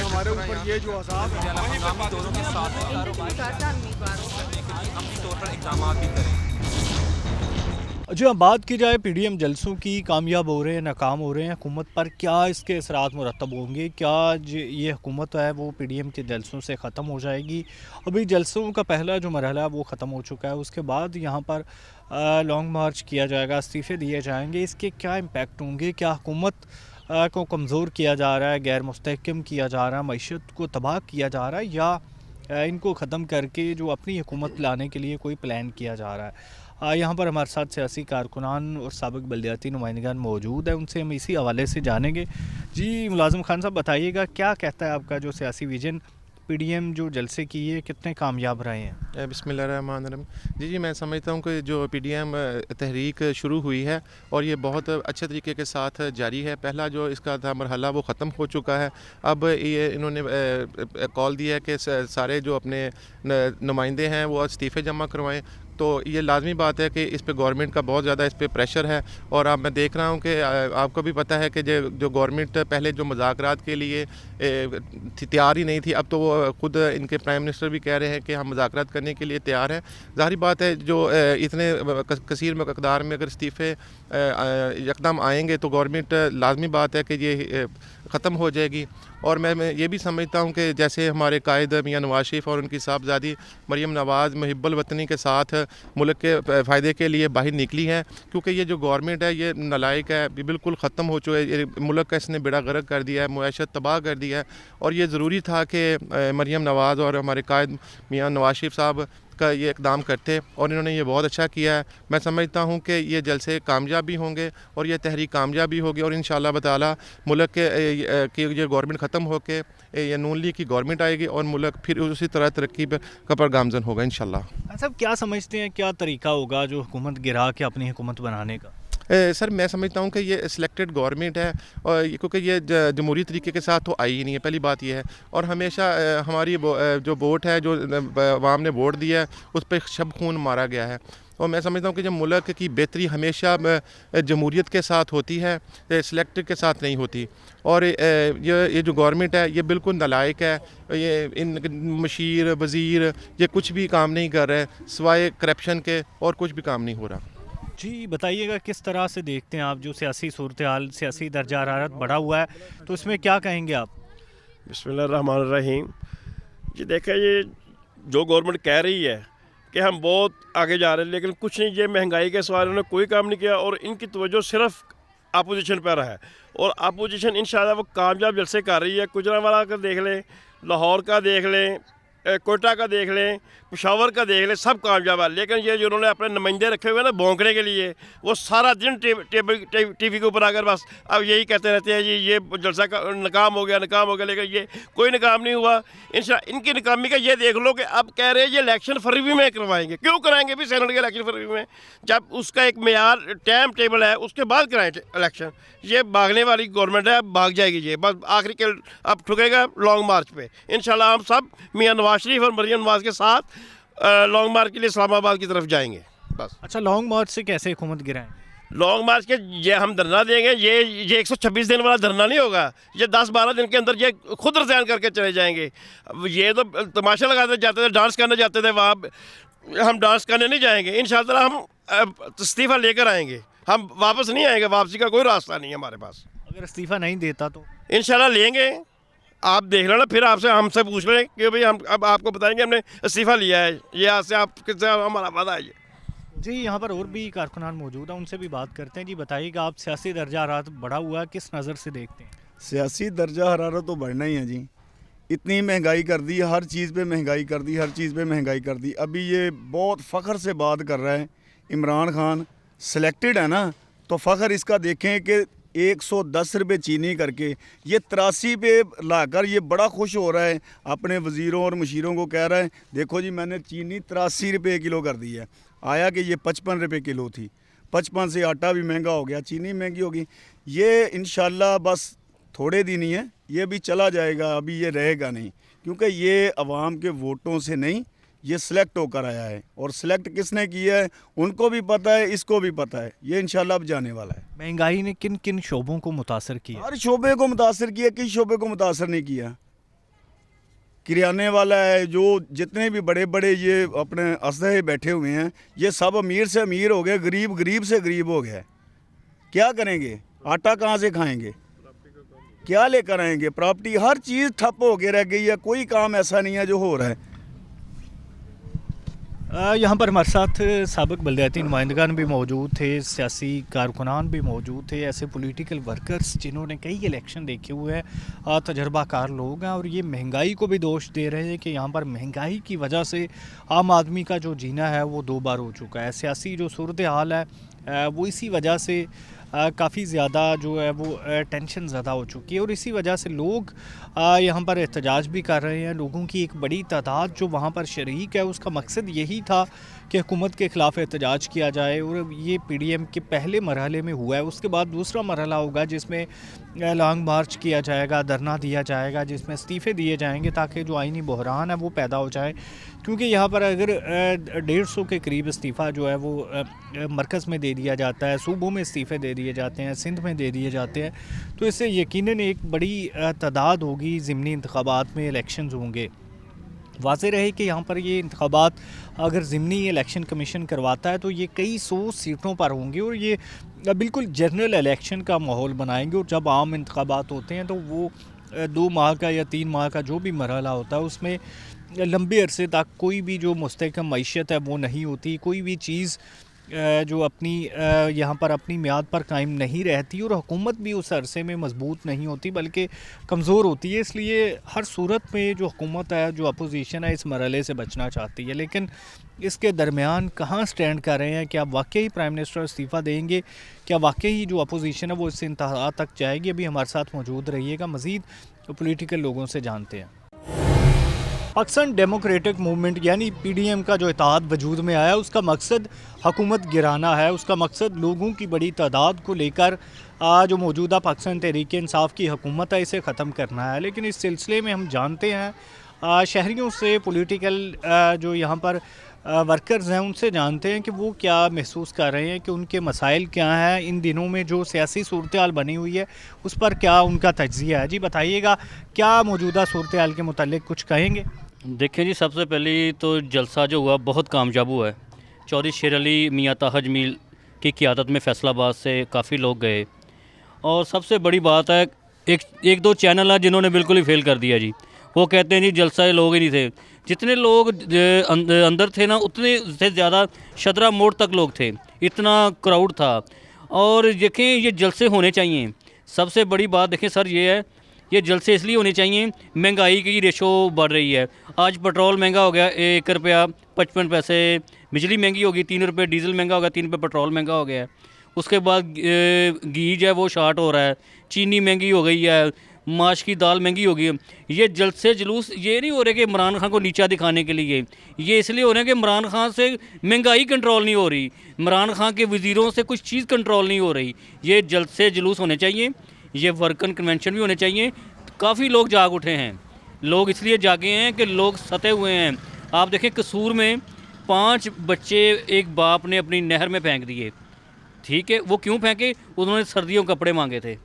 हमारे ऊपर ये जो अज़ाब है हंगामी दौरों के साथ अपनी तौर पर इक़दाम भी करें। जो अब बात की जाए पीडीएम जलसों की, कामयाब हो रहे हैं, नाकाम हो रहे हैं, हुकूमत पर क्या इसके असरात मुरतब होंगे? क्या ये हुकूमत है वो पीडीएम के जलसों से ख़त्म हो जाएगी? अभी जलसों का पहला जो मरहला है वो ख़त्म हो चुका है, उसके बाद यहाँ पर लॉन्ग मार्च किया जाएगा, इस्तीफ़े दिए जाएंगे। इसके क्या इम्पेक्ट होंगे? क्या हुकूमत को कमज़ोर किया जा रहा है, गैर मुस्तहकम किया जा रहा है, मईशत को तबाह किया जा रहा है, या इनको ख़त्म करके जो अपनी हुकूमत लाने के लिए कोई प्लान किया जा रहा है? यहाँ पर हमारे साथ सियासी कारकुनान और साबिक़ बल्दियाती नुमाइंदगान मौजूद है, उनसे हम इसी हवाले से जानेंगे। जी मुलाज़िम खान साहब, बताइएगा क्या कहता है आपका जो सियासी विजन, पीडीएम जो जलसे की है कितने कामयाब रहे हैं? बिस्मिल्लाहिर्रहमानिर्रहीम। जी मैं समझता हूँ कि जो पीडीएम तहरीक शुरू हुई है और ये बहुत अच्छे तरीके के साथ जारी है। पहला जो इसका था मरहला वो ख़त्म हो चुका है। अब ये इन्होंने कॉल दिया है कि सारे जो अपने नुमाइंदे हैं वो इस्तीफ़े जमा करवाएं। तो ये लाजमी बात है कि इस पे गवर्नमेंट का बहुत ज़्यादा इस पे प्रेशर है। और अब मैं देख रहा हूँ कि आपको भी पता है कि जो गवर्नमेंट पहले जो मुज़ाकरात के लिए तैयार ही नहीं थी, अब तो वो खुद इनके प्राइम मिनिस्टर भी कह रहे हैं कि हम मुज़ाकरात करने के लिए तैयार हैं। ज़ाहिर बात है जो इतने कसीर मकदार में अगर इस्तीफ़े यकदम आएंगे तो गवर्नमेंट लाजमी बात है कि ये ख़त्म हो जाएगी। और मैं ये भी समझता हूँ कि जैसे हमारे कायद मियां नवाज शरीफ और उनकी साहबजादी मरीम नवाज़ मुहिब्बुल वतनी के साथ मुल्क के फ़ायदे के लिए बाहर निकली हैं, क्योंकि ये जो गवर्नमेंट है ये नालायक है, बिल्कुल ख़त्म हो चुका है। मुल्क का इसने बेड़ा गर्क कर दिया है, मुआशत तबाह कर दिया है। और ये ज़रूरी था कि मरीम नवाज़ और हमारे कायद मियां नवाज शरीफ साहब का ये इक़दाम करते, और इन्होंने ये बहुत अच्छा किया है। मैं समझता हूँ कि ये जलसे कामयाब भी होंगे और ये तहरीक कामयाब भी होगी, और इंशाअल्लाह ताला मुल्क के ये गवर्नमेंट ख़त्म होकर ये नून लीग की गवर्नमेंट आएगी और मुल्क फिर उसी तरह तरक्की पर गामज़न होगा इंशाअल्लाह। सब क्या समझते हैं, क्या तरीका होगा जो हुकूमत गिरा के अपनी हुकूमत बनाने का? सर मैं समझता हूँ कि ये सिलेक्टेड गवर्नमेंट है, और क्योंकि ये जमहूरी तरीके के साथ तो आई ही नहीं है, पहली बात ये है। और हमेशा हमारी जो वोट है, जो अवाम ने वोट दिया है, उस पर शब खून मारा गया है। और मैं समझता हूँ कि जब मुल्क की बेहतरी हमेशा जमहूरियत के साथ होती है, सिलेक्टेड के साथ नहीं होती। और ये जो गवर्नमेंट है ये बिल्कुल नालायक है। ये इन मशीर वज़ीर ये कुछ भी काम नहीं कर रहे सिवाय करप्शन के, और कुछ भी काम नहीं हो रहा। जी बताइएगा, किस तरह से देखते हैं आप जो सियासी सूरत हाल, सियासी दर्जा हरारत बढ़ा हुआ है, तो इसमें क्या कहेंगे आप? बिस्मिल्लाहिर्रहमानिर्रहीम। जी देखें, ये जो गवर्नमेंट कह रही है कि हम बहुत आगे जा रहे हैं, लेकिन कुछ नहीं, ये महंगाई के सवाल उन्होंने कोई काम नहीं किया, और इनकी तवज्जो सिर्फ अपोजिशन पर है। और अपोजिशन इंशाल्लाह वो कामयाब जलसे कर रही है। गुजरांवाला का देख लें, लाहौर का देख लें, कोयटा का देख लें, पेशावर का देख लें, सब कामयाब है। लेकिन ये जो उन्होंने अपने नुमाइंदे रखे हुए हैं ना भौंकने के लिए, वो सारा दिन टीवी के ऊपर आकर बस अब यही कहते रहते हैं जी ये जलसा का नाकाम हो गया, नाकाम हो गया, लेकिन ये कोई नाकाम नहीं हुआ। इनकी नाकामी का ये देख लो कि अब कह रहे हैं ये इलेक्शन फरवरी में करवाएंगे। क्यों कराएंगे भी सेनेट के इलेक्शन फरवरी में, जब उसका एक मेयार टाइम टेबल है, उसके बाद कराएं इलेक्शन। ये भागने वाली गवर्नमेंट है, भाग जाएगी ये बस आखिरी के अब ठुकेगा लॉन्ग मार्च पे। इंशाल्लाह हम सब मियां नवाज शरीफ और मरीम नवाज के साथ लॉन्ग मार्च के लिए इस्लामाबाद की तरफ जाएंगे बस। अच्छा, लॉन्ग मार्च से कैसे हुकूमत गिराएं? लॉन्ग मार्च के ये हम धरना देंगे, ये 126 दिन वाला धरना नहीं होगा। ये 10-12 दिन के अंदर ये खुद रिजाइन करके चले जाएंगे। ये तो तमाशा लगाते जाते थे, डांस करने जाते थे, वहाँ हम डांस करने नहीं जाएंगे। इंशाअल्लाह हम इस्तीफ़ा लेकर आएंगे, हम वापस नहीं आएंगे, वापसी का कोई रास्ता नहीं है हमारे पास। अगर इस्तीफ़ा नहीं देता तो? इंशाल्लाह लेंगे, आप देख लेना, फिर आपसे हमसे पूछ लें कि भाई हम अब आपको बताएंगे हमने इस्तीफ़ा लिया है, ये आज से आपसे हमारा वादा है। जी यहाँ पर और भी कारकुनान मौजूद हैं, उनसे भी बात करते हैं। जी बताइएगा, आप सियासी दर्जा हरारत बढ़ा हुआ है, किस नज़र से देखते हैं? सियासी दर्जा हरारत तो बढ़ना ही है जी। इतनी महंगाई कर दी, हर चीज़ पे महंगाई कर दी, हर चीज़ पे महंगाई कर दी। अभी ये बहुत फ़ख्र से बात कर रहा है इमरान खान, सिलेक्टेड है ना, तो फ़ख्र इसका देखें कि 110 रुपये चीनी करके ये 83 पे लाकर ये बड़ा खुश हो रहा है, अपने वज़ीरों और मशीरों को कह रहा है देखो जी मैंने चीनी 83 रुपये किलो कर दी है। आया कि ये 55 रुपये किलो थी, 55 से आटा भी महंगा हो गया, चीनी महंगी होगी। ये इंशाल्लाह बस थोड़े दिन ही है, ये भी चला जाएगा, अभी ये रहेगा नहीं, क्योंकि ये अवाम के वोटों से नहीं, ये सिलेक्ट होकर आया है। और सिलेक्ट किसने किया है उनको भी पता है, इसको भी पता है, ये इंशाल्लाह अब जाने वाला है। महंगाई ने किन किन शोबों को मुतासर किया? हर शोबे को मुतासर किया, किस शोबे को मुतासर नहीं किया? किराने वाला है, जो जितने भी बड़े बड़े ये अपने असदे बैठे हुए हैं, ये सब अमीर से अमीर हो गए, गरीब गरीब से गरीब हो गया। क्या करेंगे? आटा कहाँ से खाएंगे? क्या लेकर आएंगे? प्रॉपर्टी हर चीज़ ठप हो के रह गई है, कोई काम ऐसा नहीं है जो हो रहा है। यहाँ पर हमारे साथ साबिक बलदियाती नुमाइंदगान भी मौजूद थे, सियासी कारकुनान भी मौजूद थे, ऐसे पॉलिटिकल वर्कर्स जिन्होंने कई इलेक्शन देखे हुए हैं, तजर्बाकार लोग हैं, और ये महंगाई को भी दोष दे रहे हैं कि यहाँ पर महंगाई की वजह से आम आदमी का जो जीना है वो 2 बार हो चुका है। सियासी जो सूरत हाल है वो इसी वजह से काफ़ी ज़्यादा जो है वो टेंशन ज़्यादा हो चुकी है, और इसी वजह से लोग यहाँ पर एहतजाज भी कर रहे हैं। लोगों की एक बड़ी तादाद जो वहाँ पर शरीक है, उसका मकसद यही था कि हुकूमत के ख़िलाफ़ एहतजाज किया जाए, और ये PDM के पहले मरहले में हुआ है। उसके बाद दूसरा मरहला होगा जिसमें लॉन्ग मार्च किया जाएगा, धरना दिया जाएगा, जिसमें इस्तीफ़े दिए जाएंगे ताकि जो आइनी बहरान है वो पैदा हो जाए। क्योंकि यहाँ पर अगर 150 के करीब इस्तीफ़ा जो है वो मरकज़ में दे दिया जाता है, सूबों में इस्तीफ़े दे दिए जाते हैं, सिंध में दे दिए जाते हैं, तो इससे यकीनन एक बड़ी तादाद होगी, ज़िमनी इंतखाबात में इलेक्शंस होंगे। वाज़ेह रहे कि यहाँ पर ये इंतखाबात अगर ज़िमनी इलेक्शन कमीशन करवाता है तो ये कई 100 सीटों पर होंगे, और ये बिल्कुल जनरल इलेक्शन का माहौल बनाएंगे। और जब आम इंतखाबात होते हैं तो वो 2 माह का या 3 माह का जो भी मरहला होता है, उसमें लंबे अरसे तक कोई भी जो मुस्तहकम मईशत है वो नहीं होती, कोई भी चीज़ जो अपनी यहाँ पर अपनी मियाद पर कायम नहीं रहती, और हुकूमत भी उस अरसे में मजबूत नहीं होती बल्कि कमज़ोर होती है। इसलिए हर सूरत में जो हुकूमत है, जो अपोजिशन है, इस मरहले से बचना चाहती है। लेकिन इसके दरमियान कहाँ स्टैंड कर रहे हैं? क्या वाकई प्राइम मिनिस्टर इस्तीफ़ा देंगे? क्या वाकई जो अपोजिशन है वो इस इंतहा तक जाएगी? अभी हमारे साथ मौजूद रहिएगा, मज़ीद पॉलिटिकल लोगों से जानते हैं। पाकिस्तान डेमोक्रेटिक मूवमेंट यानी PDM का जो इत्तेहाद वजूद में आया, उसका मकसद हुकूमत गिराना है। उसका मकसद लोगों की बड़ी तादाद को लेकर जो मौजूदा पाकिस्तान तहरीक इंसाफ की हुकूमत है, इसे ख़त्म करना है। लेकिन इस सिलसिले में हम जानते हैं शहरियों से, पॉलिटिकल जो यहाँ पर वर्कर्स हैं उनसे जानते हैं कि वो क्या महसूस कर रहे हैं, कि उनके मसाइल क्या हैं। इन दिनों में जो सियासी सूरत हाल बनी हुई है उस पर क्या उनका तज्ज़िया है। जी बताइएगा, क्या मौजूदा सूरत हाल के मुतालिक कुछ कहेंगे? देखें जी, सबसे पहले तो जलसा जो हुआ बहुत कामयाब हुआ है। चौधरी शेर अली मियाँ ताहा जमील की क़ियादत में फैसलाबाद से काफ़ी लोग गए, और सबसे बड़ी बात है एक दो चैनल है जिन्होंने बिल्कुल ही फेल कर दिया जी। वो कहते हैं जी जलसा लोग ही नहीं थे, जितने लोग अंदर थे ना उतने से ज़्यादा शदरा मोड़ तक लोग थे, इतना क्राउड था। और देखें ये जलसे होने चाहिए। सबसे बड़ी बात देखें सर ये है, ये जलसे इसलिए होने चाहिए, महंगाई की रेशो बढ़ रही है। आज पेट्रोल महंगा हो गया, 1 रुपया 55 पैसे, बिजली महंगी होगी, 3 रुपये डीजल महंगा हो गया, 3 रुपये पेट्रोल महंगा हो गया है। उसके बाद घी जो है वो शार्ट हो रहा है, चीनी महंगी हो गई है, माश की दाल महंगी हो गई है। ये जलसे जुलूस ये नहीं हो रहे कि इमरान खान को नीचा दिखाने के लिए, ये इसलिए हो रहे हैं कि इमरान खान से महंगाई कंट्रोल नहीं हो रही, इमरान खान के वज़ीरों से कुछ चीज़ कंट्रोल नहीं हो रही। ये जलसे जुलूस होने चाहिए, ये वर्कन कन्वेंशन भी होने चाहिए। काफ़ी लोग जाग उठे हैं, लोग इसलिए जागे हैं कि लोग सते हुए हैं। आप देखें कसूर में 5 बच्चे एक बाप ने अपनी नहर में फेंक दिए, ठीक है, वो क्यों फेंके? उन्होंने सर्दियों के कपड़े मांगे थे।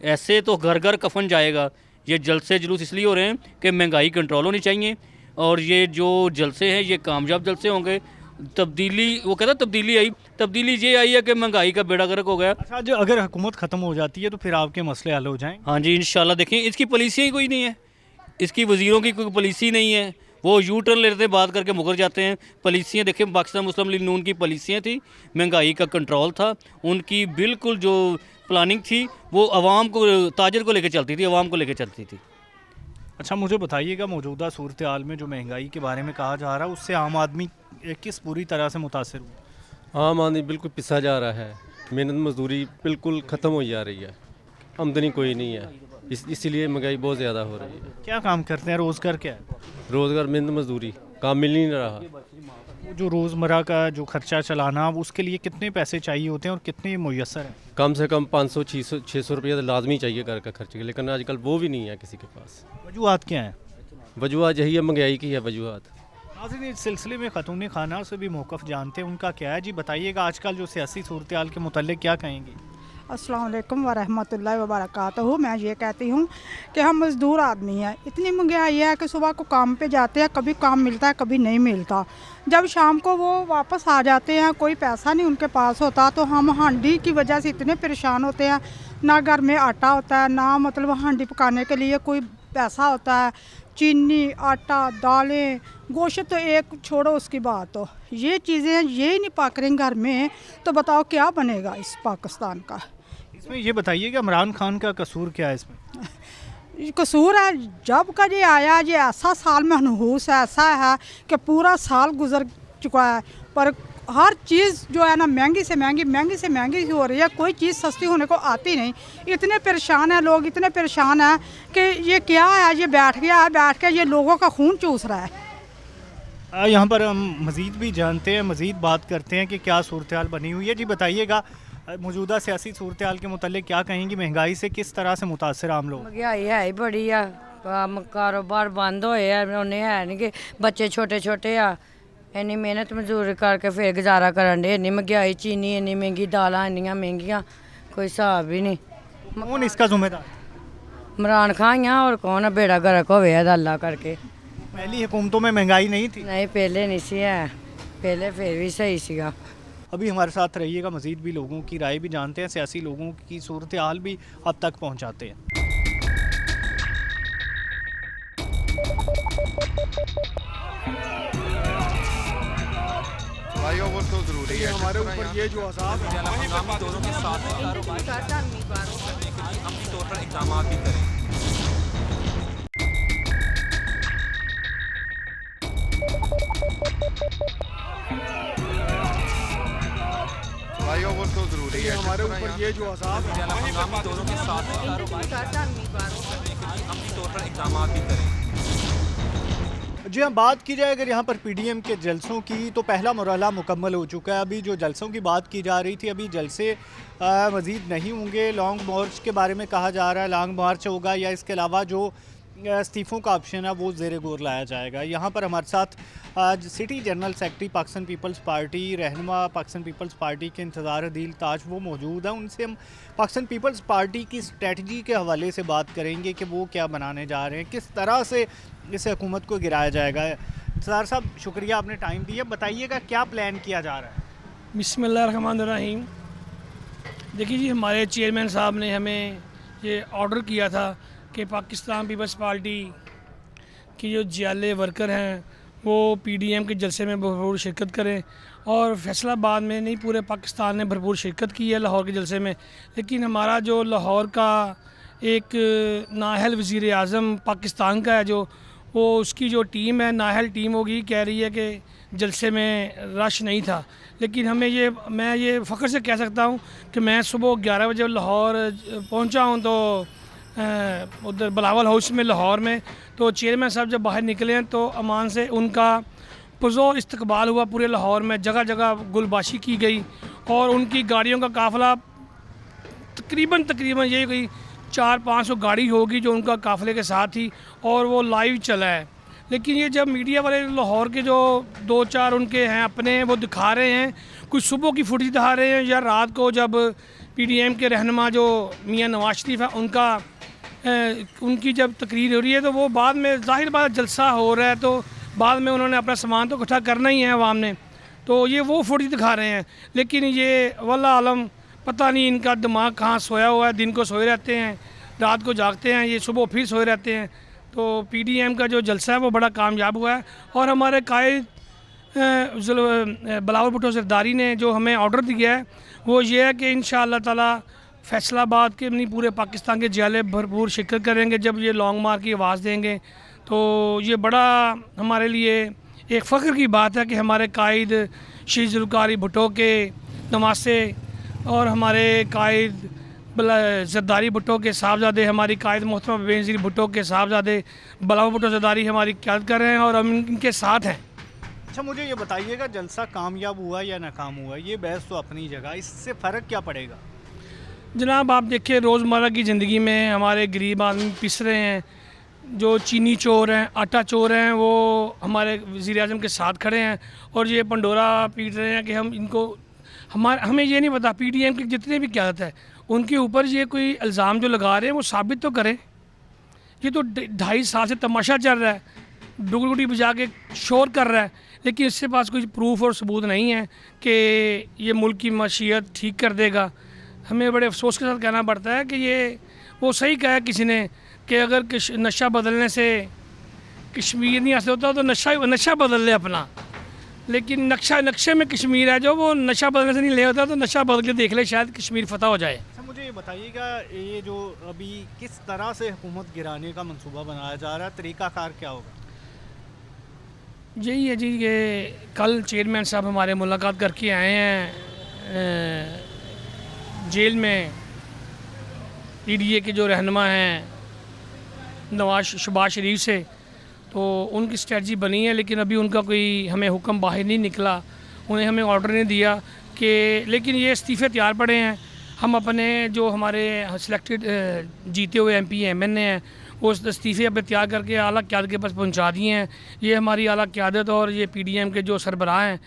ऐसे तो घर घर कफन जाएगा। ये जलसे जुलूस इसलिए हो रहे हैं कि महंगाई कंट्रोल होनी चाहिए, और ये जो जलसे हैं ये कामयाब जलसे होंगे। तब्दीली, वो कहता तब्दीली ये आई है कि महंगाई का बेड़ा गर्क हो गया। अच्छा, जो अगर हुकूमत ख़त्म हो जाती है तो फिर आपके मसले हल हो जाएंगे? हाँ जी इंशाल्लाह। देखें इसकी पॉलिसी ही कोई नहीं है, इसकी वज़ीरों की कोई पॉलिसी नहीं है, वो यू टर्न लेते हैं, बात करके मुकर जाते हैं। पॉलिसियाँ देखें, पाकिस्तान मुस्लिम लीग नून की पॉलिसियाँ थी, महंगाई का कंट्रोल था, उनकी बिल्कुल जो प्लानिंग थी वो आवाम को, ताजर को लेकर चलती थी, आवाम को लेकर चलती थी। अच्छा, मुझे बताइएगा, मौजूदा सूरत हाल में जो महंगाई के बारे में कहा जा रहा है उससे आम आदमी किस बुरी तरह से मुतासर हुआ? आम आदमी बिल्कुल पिसा जा रहा है, मेहनत मजदूरी बिल्कुल ख़त्म हो जा रही है, आमदनी कोई नहीं है, इसीलिए महंगाई बहुत ज़्यादा हो रही है। क्या काम करते हैं? रोज़गार क्या है? रोज़गार मेहनत मजदूरी, काम मिल नहीं रहा। जो रोज़मर्रा का जो खर्चा चलाना, उसके लिए कितने पैसे चाहिए होते हैं और कितने मुयस्सर हैं? कम से कम 500-600 रुपये लाजमी चाहिए घर का खर्चे, लेकिन आजकल वो भी नहीं है किसी के पास। वजूहात क्या हैं? वजूहत यही है, महंगाई की है वजूहत। नाज़रीन, इस सिलसिले में ख़तून खाना से भी मौक़िफ़ जानते हैं, उनका क्या है। जी बताइएगा, आजकल जो सियासी सूरत हाल के मुतल्लिक़ क्या कहेंगे? अस्सलाम वालेकुम वरहमतुल्लाहि वबरकातुहू। मैं ये कहती हूँ कि हम मज़दूर आदमी हैं, इतनी महंगाई है कि सुबह को काम पे जाते हैं, कभी काम मिलता है कभी नहीं मिलता। जब शाम को वो वापस आ जाते हैं, कोई पैसा नहीं उनके पास होता, तो हम हांडी की वजह से इतने परेशान होते हैं। ना घर में आटा होता है, ना मतलब हांडी पकाने के लिए कोई पैसा होता है। चीनी, आटा, दालें, गोश्त तो एक छोड़ो उसकी बात। तो ये चीज़ें ये ही नहीं पक रही घर में, तो बताओ क्या बनेगा इस पाकिस्तान का। इसमें ये बताइए कि इमरान खान का कसूर क्या है इसमें? कसूर है जब का ये आया, ये ऐसा साल मनहूस है, ऐसा है कि पूरा साल गुजर चुका है, पर हर चीज़ जो है ना महंगी से महंगी हो रही है। कोई चीज़ सस्ती होने को आती नहीं। इतने परेशान हैं लोग, इतने परेशान हैं कि ये क्या है, ये बैठ गया है, बैठ के ये लोगों का खून चूस रहा है। यहाँ पर हम मज़ीद भी जानते हैं, मज़ीद बात करते हैं कि क्या सूरत हाल बनी हुई है। जी बताइएगा, मौजूदा सियासी सूरत हाल के मुतल्लिक़ क्या कहेंगी? महंगाई से किस तरह से मुतासर आम लोग? महंगाई है ही बड़ी आ, काम कारोबार बंद होए आ, उन्हें है नहीं कि बच्चे छोटे छोटे आ, इन्नी मेहनत मजदूरी करके फिर गुजारा करन दे। इन्नी महंगाई, चीनी इन्नी महंगी, दालां इन्नियां महंगियां, कोई हिसाब ही नहीं। कौन इसका जिम्मेदार? इमरान खान ही आ, और कौन है? बेड़ा गर्क होवे अल्लाह करके। पहली हुकूमतों में महंगाई नहीं थी? नहीं पहले नहीं सी है, पहले फिर भी सही सीगा। अभी हमारे साथ रहिएगा, मज़ीद भी लोगों की राय भी जानते हैं, सियासी लोगों की सूरत हाल भी अब तक पहुँचाते हैं। भाइयों वो तो ज़रूरी है हमारे ऊपर ये जो हम दोनों के साथ हैं, हम तौर पर इक़दाम भी करें। भाइयों वो तो ज़रूरी है हमारे ऊपर ये जो हम दोनों के साथ हैं, हम तौर पर इक़दाम भी करें। जी हाँ, बात की जाए अगर यहाँ पर पीडीएम के जलसों की, तो पहला मरहला मुकम्मल हो चुका है। अभी जो जलसों की बात की जा रही थी, अभी जलसे मज़ीद नहीं होंगे। लॉन्ग मार्च के बारे में कहा जा रहा है, लॉन्ग मार्च होगा या इसके अलावा जो इस्तीफ़ों का ऑप्शन है वो ज़ेरे गौर लाया जाएगा। यहाँ पर हमारे साथ आज city general secretary Pakistan Peoples Party, रहनुमा पाकिस्तान पीपल्स पार्टी के इंतज़ार अदील ताज वो मौजूद हैं। उनसे हम पाकिस्तान पीपल्स पार्टी की स्ट्रेटजी के हवाले से बात करेंगे कि वो क्या बनाने जा रहे हैं, किस तरह से इस हुकूमत को गिराया जाएगा। इंतज़ार साहब, शुक्रिया आपने टाइम दिया, बताइएगा क्या प्लान किया जा रहा है? बिस्मिल्लाहिर्रहमानिर्रहीम। देखिए जी, हमारे चेयरमैन साहब ने हमें ये ऑर्डर किया था कि पाकिस्तान पीपल्स पार्टी की जो जियाले वर्कर हैं वो पीडीएम के जलसे में भरपूर शिरकत करें, और फैसलाबाद में नहीं पूरे पाकिस्तान ने भरपूर शिरकत की है लाहौर के जलसे में। लेकिन हमारा जो लाहौर का एक नाहल वज़ीर आज़म पाकिस्तान का है, जो वो उसकी जो टीम है, नाहल टीम होगी, कह रही है कि जलसे में रश नहीं था। लेकिन मैं ये फ़ख्र से कह सकता हूँ कि मैं सुबह 11 बजे लाहौर पहुँचा हूँ, तो उधर बिलावल हाउस में लाहौर में, तो चेयरमैन साहब जब बाहर निकले हैं तो अमान से उनका पुरज़ोर इस्तकबाल हुआ। पूरे लाहौर में जगह जगह गुलबाशी की गई, और उनकी गाड़ियों का काफ़िला तकरीबन ये कोई 400-500 गाड़ी होगी जो उनका काफ़िले के साथ थी, और वो लाइव चला है। लेकिन ये जब मीडिया वाले लाहौर के जो 2-4 उनके हैं अपने, वो दिखा रहे हैं, कुछ सुबह की फुटेज दिखा रहे हैं, या रात को जब पीडीएम के रहनुमा जो मियां नवाज शरीफ है उनकी जब तकरीर हो रही है, तो वो बाद में ज़ाहिर बात जलसा हो रहा है, तो बाद में उन्होंने अपना सामान तो इकट्ठा करना ही है अवाम ने, तो ये वो फुटेज दिखा रहे हैं। लेकिन ये वल्लाह आलम, पता नहीं इनका दिमाग कहाँ सोया हुआ है। दिन को सोए रहते हैं, रात को जागते हैं, ये सुबह फिर सोए रहते हैं। तो पीडीएम का जो जलसा है वो बड़ा कामयाब हुआ है, और हमारे कायद बिलावल भुट्टो ज़रदारी ने जो हमें ऑर्डर दिया है वो ये है कि इंशाअल्लाह ताला फैसलाबाद के नहीं पूरे पाकिस्तान के जिले भरपूर शिरकत करेंगे। जब ये लॉन्ग मार्च की आवाज़ देंगे तो ये बड़ा हमारे लिए एक फ़ख्र की बात है कि हमारे कायद शहीद ज़ुल्फ़िकार भुट्टो के नवासे और हमारे कायद ज़रदारी भुट्टो के साहबजादे, हमारी कायद मोहतरमा बेनज़ीर भुट्टो के साहबजादे बिलावल भुट्टो ज़रदारी हमारी क़यादत कर रहे हैं, और हम इनके साथ हैं। अच्छा, मुझे ये बताइएगा, जलसा कामयाब हुआ या नाकाम हुआ, ये बहस तो अपनी जगह, इससे फ़र्क क्या पड़ेगा? जनाब आप देखिए, रोज़मर्रा की ज़िंदगी में हमारे गरीब आदमी पिस रहे हैं, जो चीनी चोर हैं, आटा चोर हैं, वो हमारे वज़ीर आज़म के साथ खड़े हैं, और ये पंडोरा पीट रहे हैं कि हम इनको हमें ये नहीं पता पीडीएम की जितनी भी क़यादत है उनके ऊपर ये कोई इल्ज़ाम जो लगा रहे हैं वो साबित तो करें। ये तो 2.5 साल से तमाशा चल रहा है, डुगडुगी बजा के शोर कर रहा है, लेकिन इसके पास कोई प्रूफ और सबूत नहीं है कि ये मुल्क की मशीयत ठीक कर देगा। हमें बड़े अफसोस के साथ कहना पड़ता है कि ये वो सही कहा किसी ने कि अगर नशा बदलने से कश्मीर नहीं हासिल होता तो नशा बदल ले अपना, लेकिन नक्शे में कश्मीर है जो वो नशा बदलने से नहीं ले होता, तो नशा बदल के देख ले, शायद कश्मीर फतह हो जाए। अच्छा, मुझे ये बताइएगा, ये जो अभी किस तरह से हुकूमत गिराने का मंसूबा बनाया जा रहा है, तरीक़ाकार क्या होगा? यही है जी, ये कल चेयरमैन साहब हमारे मुलाकात करके आए हैं जेल में। पीडीए के जो रहनुमा हैं शहबाज शरीफ से, तो उनकी स्ट्रेटजी बनी है, लेकिन अभी उनका कोई हमें हुक्म बाहर नहीं निकला, उन्हें हमें ऑर्डर नहीं दिया कि, लेकिन ये इस्तीफ़े तैयार पड़े हैं। हम अपने जो हमारे सिलेक्टेड जीते हुए MP MN हैं वो इस्तीफ़े अब तैयार करके आला क़यादत के पास पहुंचा दिए हैं। ये हमारी आला क़यादत और ये PDM के जो सरबराह हैं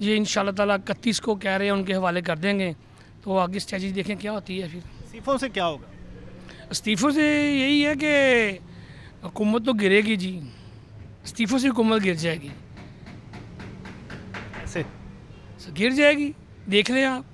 ये इंशाल्लाह ताला 31 को कह रहे हैं उनके हवाले कर देंगे। तो आगे स्ट्रेटजी देखें क्या होती है। फिर इस्तीफ़ों से क्या होगा? इस्तीफ़ों से यही है कि हुकूमत तो गिरेगी जी, इस्तीफ़ों से हुकूमत गिर जाएगी। ऐसे गिर जाएगी, देख लें आप।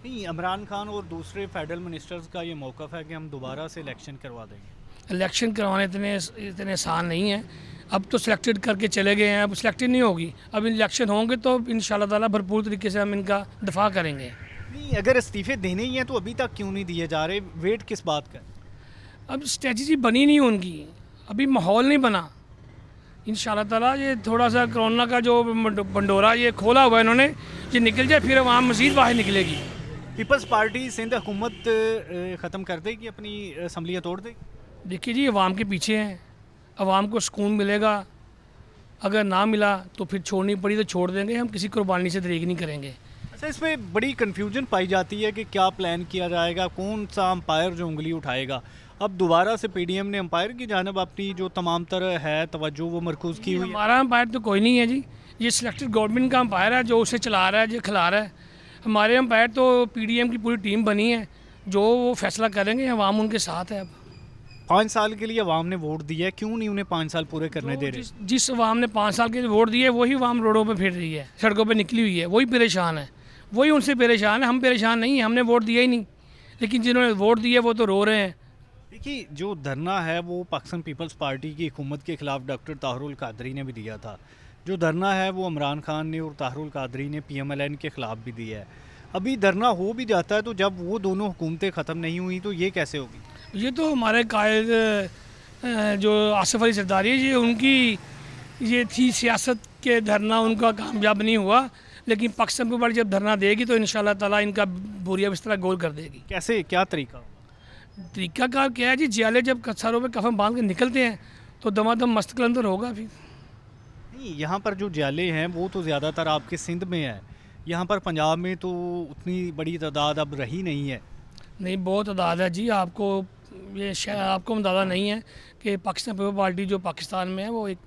नहीं, इमरान खान और दूसरे फेडरल मिनिस्टर्स का ये मौक़िफ़ है कि हम दोबारा से इलेक्शन करवा देंगे। इलेक्शन करवाने इतने आसान नहीं है। अब तो सिलेक्टेड करके चले गए हैं, अब सिलेक्टेड नहीं होगी। अब इलेक्शन होंगे तो इंशाल्लाह ताला भरपूर तरीके से हम इनका दफा करेंगे। नहीं, अगर इस्तीफ़े देने ही हैं तो अभी तक क्यों नहीं दिए जा रहे? वेट किस बात का? अब स्ट्रेटजी बनी नहीं उनकी, अभी माहौल नहीं बना। इंशाल्लाह ताला ये थोड़ा सा कोरोना का जो बंडोरा ये खोला हुआ है इन्होंने, ये निकल जाए फिर वहाँ मज़ीद बाहर निकलेगी। पीपल्स पार्टी सिंध हुकूमत ख़त्म कर देगी, अपनी असम्बलियाँ तोड़ देगी? देखिए जी, अवाम के पीछे हैं, अवाम को सुकून मिलेगा। अगर ना मिला तो फिर छोड़नी पड़ी तो छोड़ देंगे, हम किसी कुर्बानी से दरेग नहीं करेंगे। अच्छा, इसमें बड़ी कन्फ्यूजन पाई जाती है कि क्या प्लान किया जाएगा, कौन सा अंपायर जो उंगली उठाएगा। अब दोबारा से PDM ने अंपायर की जानब अपनी जो तमाम तरह है तवज्जो वो मरकूज़ की हुई है। हमारा अंपायर तो कोई नहीं है जी, ये सिलेक्टेड गवर्नमेंट का अंपायर है जो उसे चला रहा है, जो खिला रहा है। हमारे अंपायर तो PDM की पूरी टीम बनी है, जो वो फैसला करेंगे, अवाम उनके साथ है। अब 5 साल के लिए अवाम ने वोट दिया है, क्यों नहीं उन्हें 5 साल पूरे करने दे रहे? जिस अवाम ने 5 साल के लिए वोट दिए वही अवाम रोडों पे फिर रही है, सड़कों पे निकली हुई है, वही परेशान है, वही उनसे परेशान है। हम परेशान नहीं हैं, हमने वोट दिया ही नहीं, लेकिन जिन्होंने वोट दिए वो तो रो रहे हैं। देखिए, जो धरना है वो पाकिस्तान पीपल्स पार्टी की हुकूमत के ख़िलाफ़ डॉक्टर ताहरुल कादरी ने भी दिया था। जो धरना है वो इमरान खान ने और ताहरुल कादरी ने PMLN के ख़िलाफ़ भी दिया है। अभी धरना हो भी जाता है तो जब वो दोनों हुकूमतें ख़त्म नहीं हुई तो ये कैसे होगी? ये तो हमारे कायद जो आसिफ अली जरदारी है, ये उनकी ये थी सियासत के धरना उनका कामयाब नहीं हुआ, लेकिन पाकिस्तान पीपल पार्टी जब धरना देगी तो इंशाल्लाह ताला इनका बोरिया बिस्तरा गोल कर देगी। कैसे, क्या तरीका होगा? तरीका कार क्या है जी, जियाले जब सरों पे कफन बांध के निकलते हैं तो दमादम मस्त कलंदर होगा। फिर नहीं, यहाँ पर जो जाले हैं वो तो ज़्यादातर आपके सिंध में है, यहाँ पर पंजाब में तो उतनी बड़ी तादाद अब रही नहीं है। नहीं, बहुत तादाद है जी। आपको ये शायद आपको अंदाज़ा नहीं है कि पाकिस्तान पीपल्स पार्टी जो पाकिस्तान में है वो एक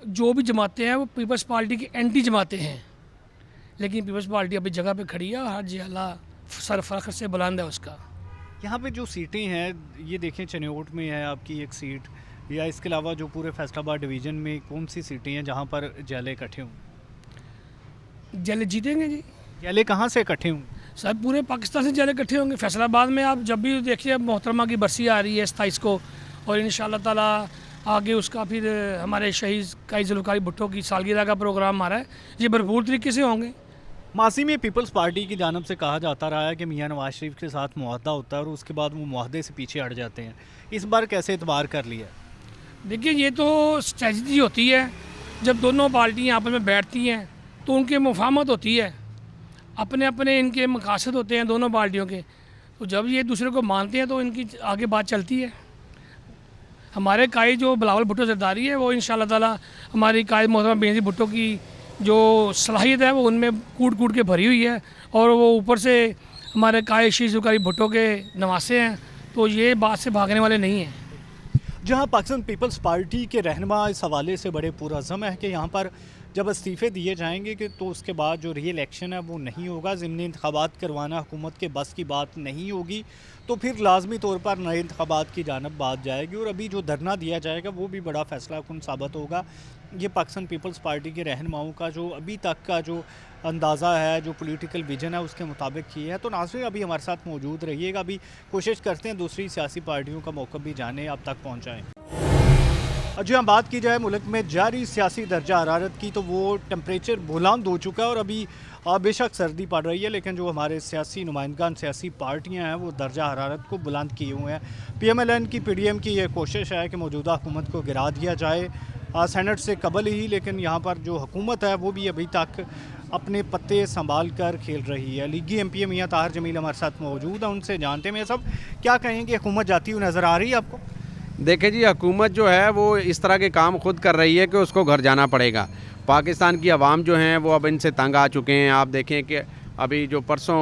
जो भी जमातें हैं वो पीपल्स पार्टी की एंटी जमातें हैं, लेकिन पीपल्स पार्टी अभी जगह पे खड़ी है और हर जिला सर फख्र से बुलंद है उसका। यहाँ पे जो सीटें हैं ये देखें, चनियोट में है आपकी एक सीट, या इसके अलावा जो पूरे फैसलाबाद डिवीज़न में कौन सी सीटें हैं जहाँ पर जाले इकट्ठे हों? जाले जीतेंगे जी। जाले कहाँ से इकट्ठे हों? सब पूरे पाकिस्तान से जाले इकट्ठे होंगे। फैसलाबाद में आप जब भी देखिए, मोहतरमा की बरसी आ रही है 27 को, और इंशाल्लाह ताला आगे उसका फिर हमारे शहीद कायद जुल्फ़िकार भुट्टो की सालगिरह का प्रोग्राम आ रहा है, ये भरपूर तरीके से होंगे। माजी में पीपल्स पार्टी की जानब से कहा जाता रहा है कि मियाँ नवाज शरीफ के साथ मुआहदा होता है और उसके बाद वो मुआहदे से पीछे हट जाते हैं। इस बार कैसे एतबार कर लिया? देखिए, ये तो स्ट्रेटजी होती है, जब दोनों पार्टियाँ आपस में बैठती हैं तो उनकी मुफाहमत होती है, अपने अपने इनके मकासद होते हैं दोनों पार्टियों के, तो जब ये दूसरे को मानते हैं तो इनकी आगे बात चलती है। हमारे कायद जो बिलावल भुट्टो जरदारी है वो इंशाल्लाह ताला हमारी कायद मोहतरमा बेनज़ीर भुट्टो की जो सलाहियत है वो उनमें कूट कूट के भरी हुई है, और वो ऊपर से हमारे कायद शहीद जुल्फ़िकार भुट्टो के नवासे हैं, तो ये बात से भागने वाले नहीं हैं। जहाँ पाकिस्तान पीपल्स पार्टी के रहनुमा इस हवाले से बड़े पुरअज़्म है कि यहाँ पर जब इस्तीफ़े दिए जाएंगे कि तो उसके बाद जो री इलेक्शन है वो नहीं होगा, ज़िमनी इंतखाबात करवाना हुकूमत के बस की बात नहीं होगी, तो फिर लाजमी तौर पर नए इंतखाबात की जानब बात जाएगी। और अभी जो धरना दिया जाएगा वो भी बड़ा फैसला कुन साबित होगा। ये पाकिस्तान पीपल्स पार्टी के रहनुमाओं का जो अभी तक का जो अंदाज़ा है, जो पॉलिटिकल विजन है, उसके मुताबिक ये है। तो नाज़रीन अभी हमारे साथ मौजूद रहिएगा, अभी कोशिश करते हैं दूसरी सियासी पार्टियों का मौक़िफ़ भी जाने अब तक पहुँचाएँ। जी हाँ, बात की जाए मुल्क में जारी सियासी दर्जा हरारत की, तो वो टेम्परेचर बुलंद हो चुका है और अभी बेशक सर्दी पड़ रही है, लेकिन जो हमारे सियासी नुमाइंदगान सियासी पार्टियां हैं वो दर्जा हरारत को बुलंद किए हुए हैं। PMLN की PDM की ये कोशिश है कि मौजूदा हुकूमत को गिरा दिया जाए सेनेट से कबल ही, लेकिन यहाँ पर जो हुकूमत है वो भी अभी तक अपने पत्ते संभाल कर खेल रही है। लीगी MP मियाँ ताहिर जमील हमारे साथ मौजूद हैं, उनसे जानते हैं सब क्या कहेंगे। हुकूमत जाती हुई नज़र आ रही है आपको? देखें जी, हुकूमत जो है वो इस तरह के काम खुद कर रही है कि उसको घर जाना पड़ेगा। पाकिस्तान की आवाम जो हैं वो अब इनसे तंग आ चुके हैं। आप देखें कि अभी जो परसों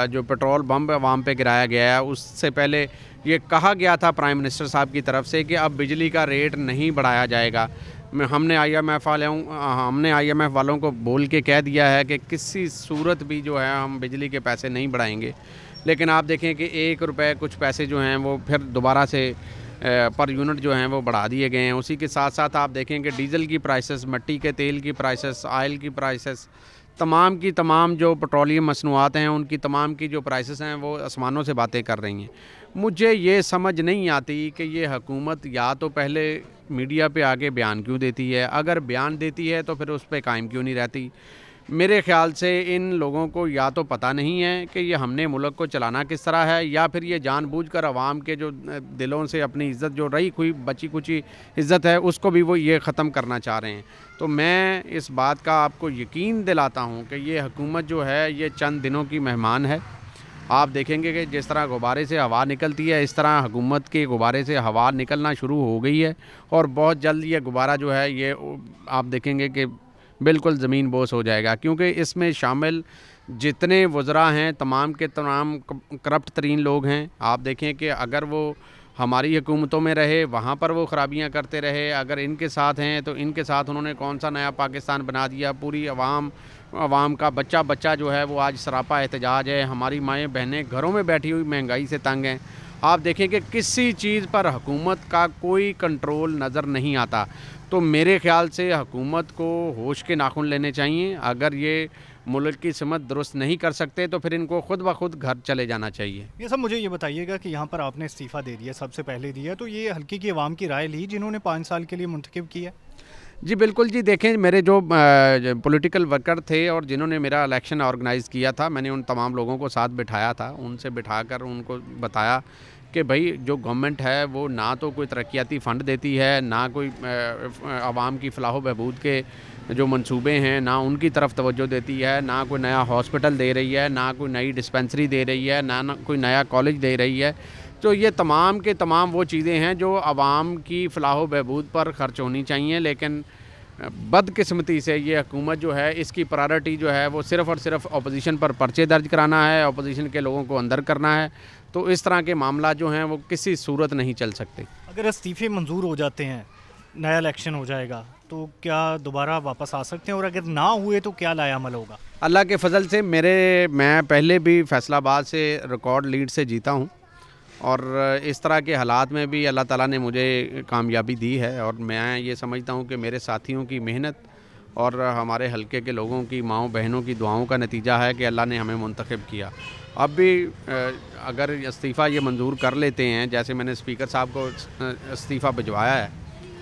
जो पेट्रोल बम आवाम पे गिराया गया है, उससे पहले ये कहा गया था प्राइम मिनिस्टर साहब की तरफ से कि अब बिजली का रेट नहीं बढ़ाया जाएगा। हमने IMF वालों को बोल के कह दिया है कि किसी सूरत भी जो है हम बिजली के पैसे नहीं बढ़ाएंगे। लेकिन आप देखें कि 1 रुपये कुछ पैसे जो हैं वो फिर दोबारा से पर यूनिट जो हैं वो बढ़ा दिए गए हैं। उसी के साथ साथ आप देखें कि डीज़ल की प्राइसेस, मिट्टी के तेल की प्राइसेस, ऑयल की प्राइसेस, तमाम की तमाम जो पेट्रोलियम मसनूआत हैं उनकी तमाम की जो प्राइसेस हैं वो आसमानों से बातें कर रही हैं। मुझे ये समझ नहीं आती कि ये हुकूमत या तो पहले मीडिया पे आके बयान क्यों देती है, अगर बयान देती है तो फिर उस पर कायम क्यों नहीं रहती। मेरे ख़्याल से इन लोगों को या तो पता नहीं है कि ये हमने मुल्क को चलाना किस तरह है, या फिर ये जानबूझकर अवाम के जो दिलों से अपनी इज़्ज़त जो रही हुई बची कुची इज़्ज़त है उसको भी वो ये ख़त्म करना चाह रहे हैं। तो मैं इस बात का आपको यकीन दिलाता हूँ कि ये हुकूमत जो है ये चंद दिनों की मेहमान है। आप देखेंगे कि जिस तरह गुब्बारे से हवा निकलती है, इस तरह हुकूमत के गुब्बारे से हवा निकलना शुरू हो गई है और बहुत जल्द ये गुब्बारा जो है ये आप देखेंगे कि बिल्कुल ज़मीन बोस हो जाएगा, क्योंकि इसमें शामिल जितने वज़रा हैं तमाम के तमाम करप्ट तरीन लोग हैं। आप देखें कि अगर वो हमारी हुकूमतों में रहे वहाँ पर वो ख़राबियाँ करते रहे, अगर इनके साथ हैं तो इनके साथ उन्होंने कौन सा नया पाकिस्तान बना दिया। पूरी आवाम का बच्चा जो है वो आज सरापा एहतजाज है। हमारी माएँ बहनें घरों में बैठी हुई महंगाई से तंग हैं। आप देखें कि किसी चीज़ पर हुकूमत का कोई कंट्रोल नज़र नहीं आता। तो मेरे ख़्याल से हुकूमत को होश के नाखून लेने चाहिए। अगर ये मुल्क की समत दुरुस्त नहीं कर सकते तो फिर इनको खुद ब खुद घर चले जाना चाहिए। ये सब मुझे ये बताइएगा कि यहाँ पर आपने इस्तीफ़ा दे दिया, सबसे पहले दिया, तो ये हल्के की आवाम की राय ली जिन्होंने 5 साल के लिए मुंतखब किया? जी बिल्कुल जी। देखें, मेरे जो पॉलिटिकल वर्कर थे और जिन्होंने मेरा इलेक्शन ऑर्गेनाइज़ किया था, मैंने उन तमाम लोगों को साथ बिठाया था, उनसे बिठाकर उनको बताया कि भाई जो गवर्नमेंट है वो ना तो कोई तरक्याती फ़ंड देती है, ना कोई आवाम की फ़लाह बहबूद के जो मंसूबे हैं ना उनकी तरफ तवज्जो देती है, ना कोई नया हॉस्पिटल दे रही है, ना कोई नई डिस्पेंसरी दे रही है, ना कोई नया कॉलेज दे रही है। तो ये तमाम के तमाम वो चीज़ें हैं जो आवाम की फ़लाह बहबूद पर ख़र्च होनी चाहिए। लेकिन बदकिस्मती से ये हुकूमत जो है इसकी प्रायोरिटी जो है वो सिर्फ़ और सिर्फ अपोजिशन पर पर्चे दर्ज कराना है, अपोजिशन के लोगों को अंदर करना है। तो इस तरह के मामला जो हैं वो किसी सूरत नहीं चल सकते। अगर इस्तीफ़े मंजूर हो जाते हैं, नया इलेक्शन हो जाएगा, तो क्या दोबारा वापस आ सकते हैं, और अगर ना हुए तो क्या लायामल होगा? अल्लाह के फजल से मैं पहले भी फैसलाबाद से रिकॉर्ड लीड से जीता हूँ और इस तरह के हालात में भी अल्लाह ताला ने मुझे कामयाबी दी है। और मैं ये समझता हूँ कि मेरे साथियों की मेहनत और हमारे हलके के लोगों की माँओं बहनों की दुआओं का नतीजा है कि अल्लाह ने हमें मुंतखब किया। अब भी अगर इस्तीफ़ा ये मंजूर कर लेते हैं, जैसे मैंने स्पीकर साहब को इस्तीफ़ा भिजवाया है,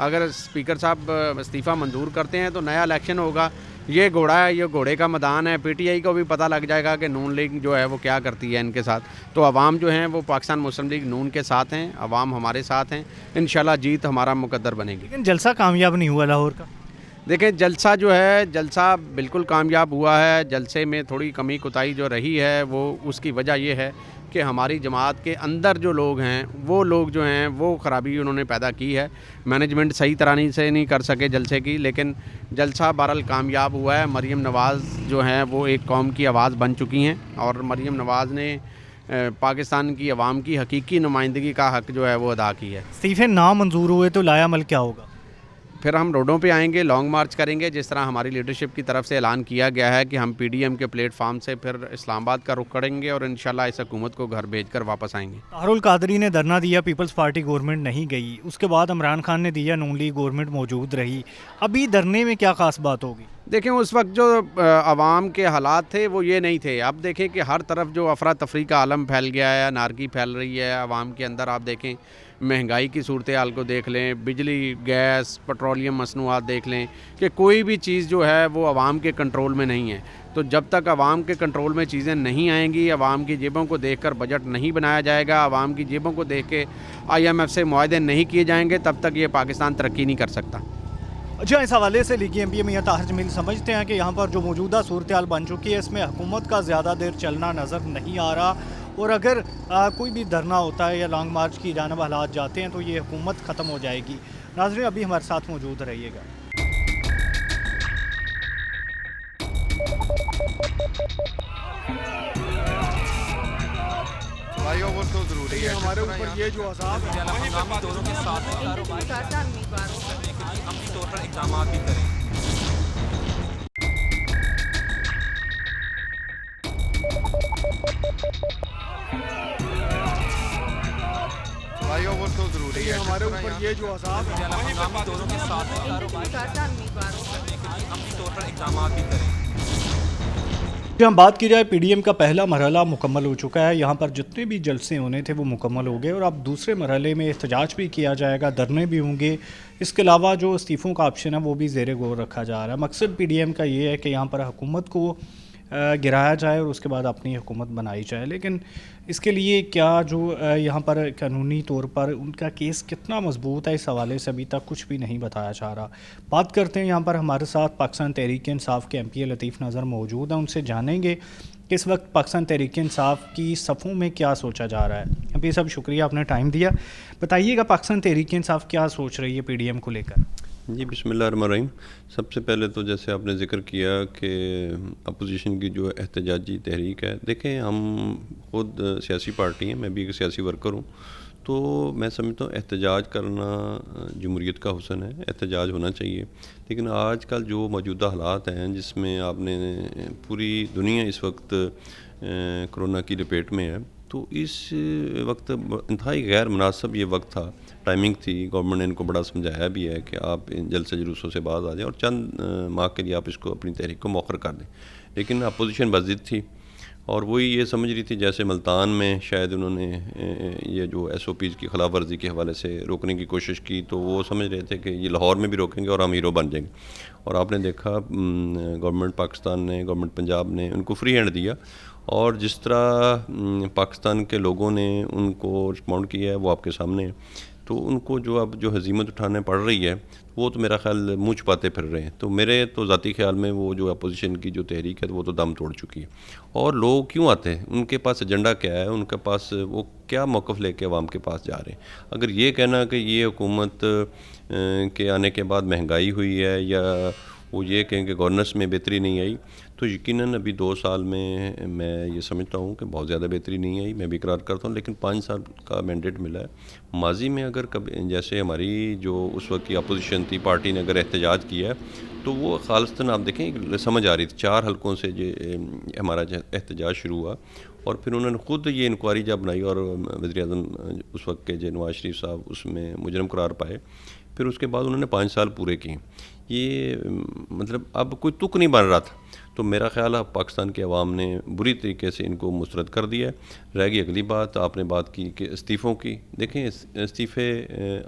अगर स्पीकर साहब इस्तीफ़ा मंजूर करते हैं तो नया इलेक्शन होगा। ये घोड़ा है, ये घोड़े का मैदान है। PTI को भी पता लग जाएगा कि नून लीग जो है वो क्या करती है इनके साथ। तो आवाम जो हैं वो पाकिस्तान मुस्लिम लीग नून के साथ हैं, आवाम हमारे साथ हैं। इंशाल्लाह जीत हमारा मुकद्दर बनेगी। लेकिन जलसा कामयाब नहीं हुआ लाहौर का। देखिए, जलसा जो है जलसा बिल्कुल कामयाब हुआ है। जलसे में थोड़ी कमी कोताही जो रही है वो उसकी वजह ये है कि हमारी जमात के अंदर जो लोग हैं वो लोग जो हैं वो ख़राबी उन्होंने पैदा की है। मैनेजमेंट सही तरह से नहीं कर सके जलसे की, लेकिन जलसा बहरहाल कामयाब हुआ है। मरीम नवाज़ जो हैं वो एक कौम की आवाज़ बन चुकी हैं और मरीम नवाज़ ने पाकिस्तान की आवाम की हकीकी नुमाइंदगी का हक़ जो है वो अदा की है। इस्तीफ़े ना मंजूर हुए तो लायामल क्या होगा? फिर हम रोडों पे आएंगे, लॉन्ग मार्च करेंगे, जिस तरह हमारी लीडरशिप की तरफ से ऐलान किया गया है कि हम पीडीएम के प्लेटफार्म से फिर इस्लामाबाद का रुख करेंगे और इंशाल्लाह इस हुकूमत को घर भेजकर वापस आएंगे। तारुल कादरी ने धरना दिया, पीपल्स पार्टी गवर्नमेंट नहीं गई, उसके बाद इमरान खान ने दिया, नून लीग गवर्नमेंट मौजूद रही। अभी धरने में क्या खास बात होगी? देखें, उस वक्त जो आवाम के हालात थे वो ये नहीं थे। अब देखें कि हर तरफ जो अफरा तफरी का आलम फैल गया है, अनारकी फैल रही है आवाम के अंदर। आप देखें, महंगाई की सूरत हाल को देख लें, बिजली, गैस, पेट्रोलियम मसनूआत देख लें कि कोई भी चीज़ जो है वो आवाम के कंट्रोल में नहीं है। तो जब तक आवाम के कंट्रोल में चीज़ें नहीं आएंगी, आवाम की जेबों को देखकर बजट नहीं बनाया जाएगा, आवाम की जेबों को देख के IMF से मुआहदे नहीं किए जाएंगे, तब तक ये पाकिस्तान तरक्की नहीं कर सकता। अच्छा, इस हवाले से लीगी MP मियां ताहिर जमील समझते हैं कि यहाँ पर जो मौजूदा सूरत हाल बन चुकी है, इसमें हुकूमत का ज़्यादा देर चलना नज़र नहीं आ रहा, और अगर कोई भी धरना होता है या लॉन्ग मार्च की जानब हालात जाते हैं तो ये हुकूमत ख़त्म हो जाएगी। नाज़रीन, अभी हमारे साथ मौजूद रहिएगा। फ्लाईओवर तो ज़रूरी है, हमारे ऊपर ये जो अज़ाब है, हंगामी दौरों के साथ कारोबार करने के लिए अमली तौर पर इक़दाम भी करें। फ्लाईओवर तो ज़रूरी है, हमारे ऊपर ये जो अज़ाब है, हंगामी दौरों के साथ कारोबार करने के लिए अमली तौर पर इक़दाम भी करें। जब हम बात की जाए, PDM का पहला मरहला मुकम्मल हो चुका है। यहाँ पर जितने भी जलसे होने थे वो मुकम्मल हो गए, और अब दूसरे मरहले में एहतजाज भी किया जाएगा, धरने भी होंगे। इसके अलावा जो इस्तीफ़ों का ऑप्शन है वो भी ज़ेरे गौर रखा जा रहा है। मकसद PDM का ये है कि यहाँ पर हुकूमत को गिराया जाए और उसके बाद अपनी हुकूमत बनाई जाए। लेकिन इसके लिए क्या जो यहाँ पर कानूनी तौर पर उनका केस कितना मजबूत है, इस हवाले से अभी तक कुछ भी नहीं बताया जा रहा। बात करते हैं, यहाँ पर हमारे साथ पाकिस्तान तहरीक इंसाफ के MP लतीफ़ नज़र मौजूद हैं, उनसे जानेंगे कि इस वक्त पाकिस्तान तहरीक इंसाफ की सफ़ों में क्या सोचा जा रहा है। MP साहब, शुक्रिया, आपने टाइम दिया। बताइएगा, पाकिस्तान तहरीक इंसाफ क्या सोच रही है PDM को लेकर? जी, बिस्मिल्लाहिर्रहमानिर्रहीम। सबसे पहले तो जैसे आपने ज़िक्र किया कि अपोजिशन की जो एहतजाजी तहरीक है, देखें हम खुद सियासी पार्टी हैं, मैं भी एक सियासी वर्कर हूँ, तो मैं समझता हूँ एहतजाज करना जमहूरियत का हुस्न है, एहतजाज होना चाहिए। लेकिन आजकल जो मौजूदा हालात हैं जिसमें आपने पूरी दुनिया इस वक्त कोरोना की लपेट में है, तो इस वक्त इंतहाई गैर मुनासिब ये वक्त था, टाइमिंग थी। गवर्नमेंट ने इनको बड़ा समझाया भी है कि आप इन जलसे जुलूसों से बाहर आ जाएं और चंद माह के लिए आप इसको अपनी तहरीक को मौखर कर दें। लेकिन अपोजिशन बज़िद थी और वही ये समझ रही थी जैसे मुल्तान में शायद उन्होंने ये जो SOPs की खिलाफ वर्जी के हवाले से रोकने की कोशिश की, तो वो समझ रहे थे कि ये लाहौर में भी रोकेंगे और हम हीरो बन जाएंगे। और आपने देखा गवर्नमेंट पाकिस्तान ने, गवर्नमेंट पंजाब ने उनको फ्री हैंड दिया, और जिस तरह पाकिस्तान के लोगों ने उनको रिस्पॉन्ड किया है वो आपके सामने है। तो उनको जो अब जो हजीमत उठाने पड़ रही है वो तो मेरा ख्याल मुँह छुपाते फिर रहे हैं। तो मेरे तो ज़ाती ख्याल में वो जो अपोजिशन की जो तहरीक है वो तो दम तोड़ चुकी है। और लोग क्यों आते हैं, उनके पास एजेंडा क्या है, उनके पास वो क्या मौक़िफ़ लेके अवाम के पास जा रहे हैं। अगर ये कहना कि ये हुकूमत के आने के बाद महंगाई हुई है, या वो ये कहें कि गवर्नेंस में बेहतरी नहीं आई, तो यकीनन अभी 2 साल में मैं ये समझता हूँ कि बहुत ज़्यादा बेहतरी नहीं आई, मैं भी इकरार करता हूँ। लेकिन 5 साल का मैंडेट मिला है। माजी में अगर कभी जैसे हमारी जो उस वक्त की अपोजिशन थी पार्टी ने अगर एहतजाज किया है, तो वो खालिस्तान आप देखें समझ आ रही थी। 4 हलकों से जो हमारा एहतजाज शुरू हुआ, और फिर उन्होंने ख़ुद ये इंक्वायरी जब बनाई और वज़ीर-ए-आज़म उस वक्त के जो नवाज शरीफ साहब उसमें मुजरम करार पाए, फिर उसके बाद उन्होंने 5 साल पूरे किए। ये मतलब अब कोई तुक नहीं बन रहा था। तो मेरा ख्याल है पाकिस्तान के अवाम ने बुरी तरीके से इनको मुस्तरद कर दिया है। रह गई अगली बात, आपने बात की कि इस्तीफ़ों की। देखें, इस्तीफ़े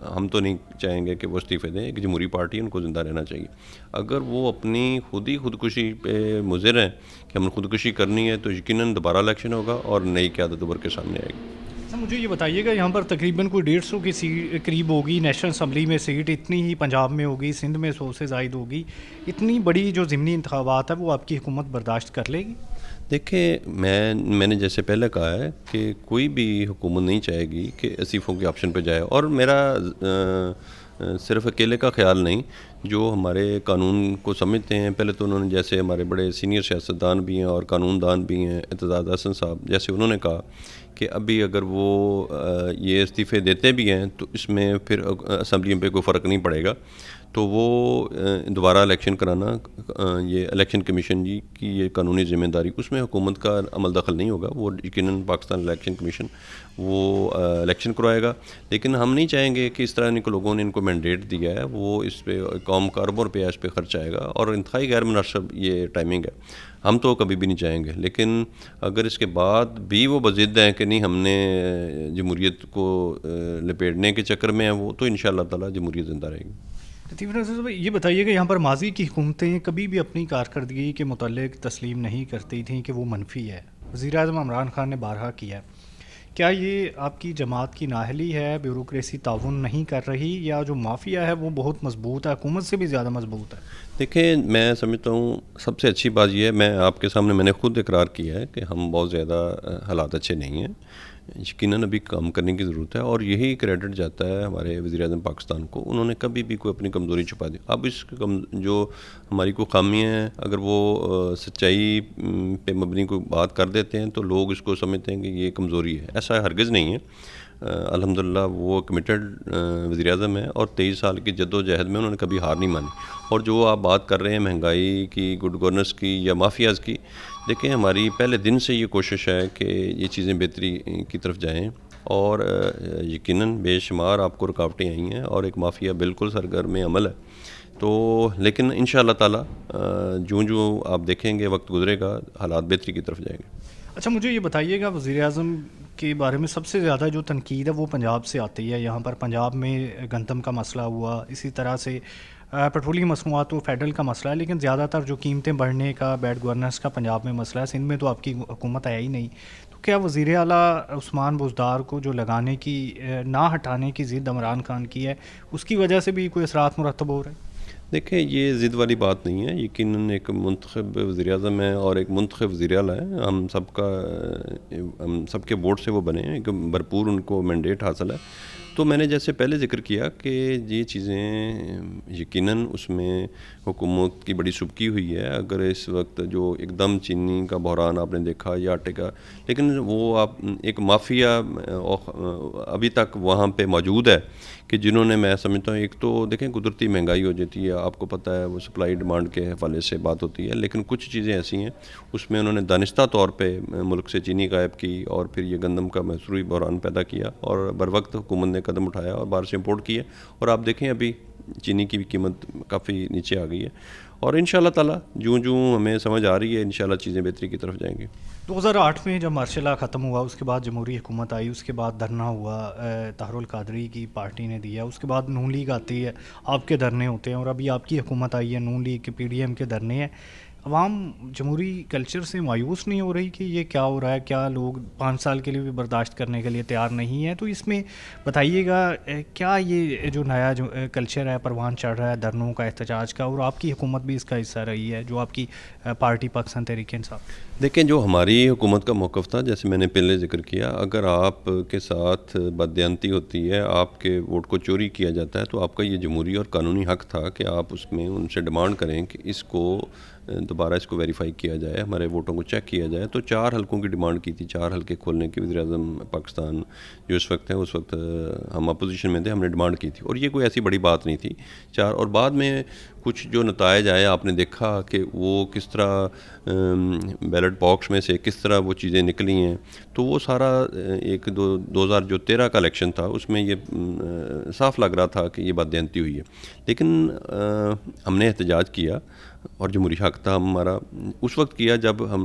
हम तो नहीं चाहेंगे कि वो इस्तीफ़े दें, एक जमहूरी पार्टी है, उनको ज़िंदा रहना चाहिए। अगर वो अपनी खुदकुशी पे मुज़िर हैं कि हमें खुदकुशी करनी है, तो यकीनन दोबारा इलेक्शन होगा और नई क़यादत उभर के सामने आएगी। अच्छा, मुझे ये बताइएगा, यहाँ पर तकरीबन कोई 150 की सीट करीब होगी नेशनल असम्बली में सीट, इतनी ही पंजाब में होगी, सिंध में 100 से ज़ायद होगी। इतनी बड़ी जो ज़िमनी इंतखाबात है वो आपकी हुकूमत बर्दाश्त कर लेगी? देखिए, मैंने जैसे पहले कहा है कि कोई भी हुकूमत नहीं चाहेगी कि इस्तीफ़ों के ऑप्शन पे जाए। और मेरा सिर्फ अकेले का ख्याल नहीं, जो हमारे कानून को समझते हैं, पहले तो उन्होंने जैसे हमारे बड़े सीनियर सियासतदान भी हैं और कानूनदान भी हैं, एतजाज़ हसन साहब, जैसे उन्होंने कहा कि अभी अगर वो ये इस्तीफ़े देते भी हैं तो इसमें फिर असम्बलियों पे कोई फ़र्क नहीं पड़ेगा। तो वो दोबारा इलेक्शन कराना ये इलेक्शन कमीशन जी की ये कानूनी ज़िम्मेदारी, उसमें हुकूमत का अमल दखल नहीं होगा। वो यकीनन पाकिस्तान इलेक्शन कमीशन वो इलेक्शन करवाएगा। लेकिन हम नहीं चाहेंगे कि इस तरह के लोगों ने इनको मैंडेट दिया है वो इस पर कौम का अरबों रुपया इस पर खर्च आएगा और इंतहाई गैर मुनासिब ये टाइमिंग है। हम तो कभी भी नहीं चाहेंगे। लेकिन अगर इसके बाद भी वो बज़िद हैं कि नहीं हमने जमहूरियत को लपेटने के चक्कर में है वो, तो इंशाअल्लाह ताला जमहूरियत ज़िंदा रहेगी। लतीफ़ नज़र साहब, ये बताइएगा यहाँ पर माजी की हुकूमतें कभी भी अपनी कारकर्दगी के मुतालिक तस्लीम नहीं करती थीं कि वो मनफी है। वज़ीर-ए-आज़म इमरान खान ने बारहा किया। क्या ये आपकी जमात की नाअहली है, ब्यूरोक्रेसी ताउन नहीं कर रही, या जो माफिया है वो बहुत मजबूत है, हुकूमत से भी ज़्यादा मजबूत है? देखिए, मैं समझता हूँ सबसे अच्छी बात यह है, मैं आपके सामने मैंने खुद इकरार किया है कि हम बहुत ज़्यादा हालात अच्छे नहीं हैं। यकीनन अभी काम करने की ज़रूरत है और यही क्रेडिट जाता है हमारे वज़ीर-ए-आज़म पाकिस्तान को। उन्होंने कभी भी कोई अपनी कमज़ोरी छुपा दी। अब इस जो हमारी कोई खामियाँ हैं, अगर वो सच्चाई पे मबनी कोई बात कर देते हैं तो लोग इसको समझते हैं कि ये कमज़ोरी है। ऐसा हरगिज़ नहीं है। अल्हम्दुलिल्लाह वो कमिटेड वज़ीर-ए-आज़म है और 23 साल की जद्दोजहद में उन्होंने कभी हार नहीं मानी। और जो आप बात कर रहे हैं महंगाई की, गुड गवर्नेंस की या माफियाज़ की, देखें हमारी पहले दिन से ये कोशिश है कि ये चीज़ें बेहतरी की तरफ जाएं और यकीनन बेशुमार आपको रुकावटें आई हैं और एक माफिया बिल्कुल सरगर्म अमल है। तो लेकिन इंशाअल्लाह ताला जो आप देखेंगे वक्त गुजरेगा, हालात बेहतरी की तरफ जाएंगे। अच्छा, मुझे ये बताइएगा, वज़ीर-ए-आज़म के बारे में सबसे ज़्यादा जो तनकीद है वो पंजाब से आती है। यहाँ पर पंजाब में गंदम का मसला हुआ, इसी तरह से पेट्रोलियम मसनूआत तो फेडरल का मसला है, लेकिन ज़्यादातर जो कीमतें बढ़ने का, बैड गवर्नेंस का पंजाब में मसला है। सिंध में तो आपकी हुकूमत है ही नहीं। तो क्या वज़ीर आला उस्मान बुज़दार को जो लगाने की, ना हटाने की ज़िद इमरान खान की है, उसकी वजह से भी कोई असरात मुरतब हो रहे हैं? देखिए, ये ज़िद वाली बात नहीं है। यकीनन एक मुंतखब वज़ीर-ए-आज़म है और एक मुंतखब वज़ीर आला है। हम सबके वोट से वो बने हैं, एक भरपूर उनको मैंडेट हासिल है। तो मैंने जैसे पहले ज़िक्र किया कि ये चीज़ें यकीनन उसमें हुकूमत की बड़ी सुबकी हुई है। अगर इस वक्त जो एकदम चीनी का बहरान आपने देखा या आटे का, लेकिन वो आप एक माफिया अभी तक वहाँ पे मौजूद है कि जिन्होंने, मैं समझता हूँ, एक तो देखें कुदरती महंगाई हो जाती है, आपको पता है वो सप्लाई डिमांड के हवाले से बात होती है, लेकिन कुछ चीज़ें ऐसी हैं उसमें उन्होंने दानिस्ता तौर पे मुल्क से चीनी गायब की और फिर ये गंदम का मसरूई बहरान पैदा किया और बर वक्त हुकूमत ने कदम उठाया और बाहर से इम्पोर्ट किए और आप देखें अभी चीनी की कीमत काफ़ी नीचे आ गई है। और इंशाअल्लाह ताला जो हमें समझ आ रही है, इंशाअल्लाह चीज़ें बेहतरी की तरफ जाएंगी। 2008 में जब मार्शल लॉ ख़त्म हुआ, उसके बाद जमहूरी हुकूमत आई, उसके बाद धरना हुआ, ताहरुल कादरी की पार्टी ने दिया, उसके बाद नून लीग आती है, आपके धरने होते हैं, और अभी आपकी हुकूमत आई है, नून लीग के PDM के धरने हैं। अवाम जमहूरी कल्चर से मायूस नहीं हो रही कि ये क्या हो रहा है? क्या लोग 5 साल के लिए भी बर्दाश्त करने के लिए तैयार नहीं है? तो इसमें बताइएगा, क्या ये जो नया जो कल्चर है, परवान चढ़ रहा है धरनों का, एहतजाज का, और आपकी हुकूमत भी इसका हिस्सा रही है, जो आपकी पार्टी पाकिस्तान तहरीक-ए-इंसाफ? देखें, जो हमारी हुकूमत का मौक़िफ़ था, जैसे मैंने पहले ज़िक्र किया, अगर आपके साथ बददियानती होती है, आपके वोट को चोरी किया जाता है, तो आपका ये जमहूरी और कानूनी हक़ था कि आप उसमें उनसे डिमांड करें कि इसको दोबारा इसको वेरीफाई किया जाए, हमारे वोटों को चेक किया जाए। तो 4 हलकों की डिमांड की थी, 4 हलके खोलने की। वज़ीर-ए-आज़म पाकिस्तान जो इस वक्त है, उस वक्त हम अपोजिशन में थे, हमने डिमांड की थी और ये कोई ऐसी बड़ी बात नहीं थी 4। और बाद में कुछ जो नतायज आए, आपने देखा कि वो किस तरह बैलेट बॉक्स में से किस तरह वो चीज़ें निकली हैं। तो वो सारा 2013 का इलेक्शन था, उसमें ये साफ़ लग रहा था कि ये बददियानती हुई है। लेकिन हमने एहतजाज किया और जमहूरी हक़ था हमारा, उस वक्त किया जब हम